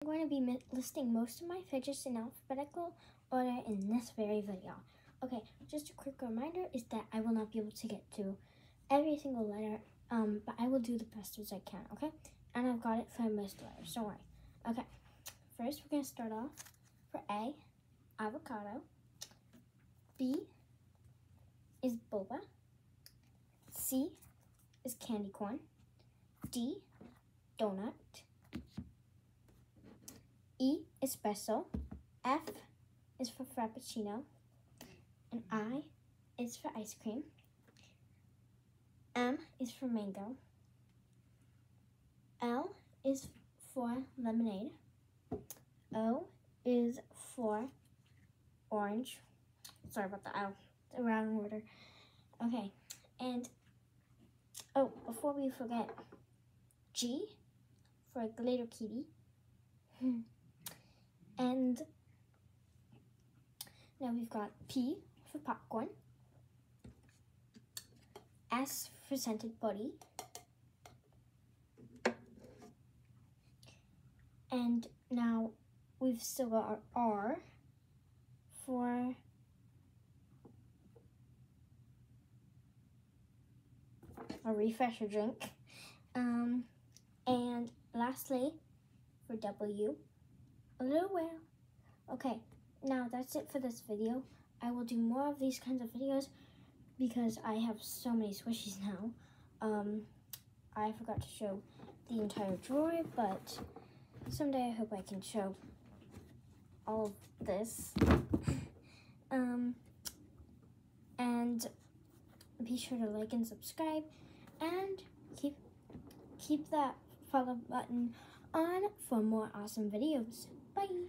I'm going to be listing most of my fidgets in alphabetical order in this very video. Okay, just a quick reminder is that I will not be able to get to every single letter, but I will do the best as I can, okay? And I've got it for most letters, don't worry. Okay, first we're going to start off for A, avocado. B is boba. C is candy corn. D, donut. E, espresso. F is for frappuccino. And I is for ice cream. M is for mango. L is for lemonade. O is for orange. Sorry about the L, the wrong order. Okay, and oh, before we forget, G for glitter kitty. And now we've got P for popcorn. S for scented body. And now we've still got our R for a refresher drink. And lastly, for W, a little whale. Okay, now that's it for this video. I will do more of these kinds of videos because I have so many squishies now. I forgot to show the entire drawer, but someday I hope I can show all of this. And be sure to like and subscribe, and keep that follow button on for more awesome videos. Bye!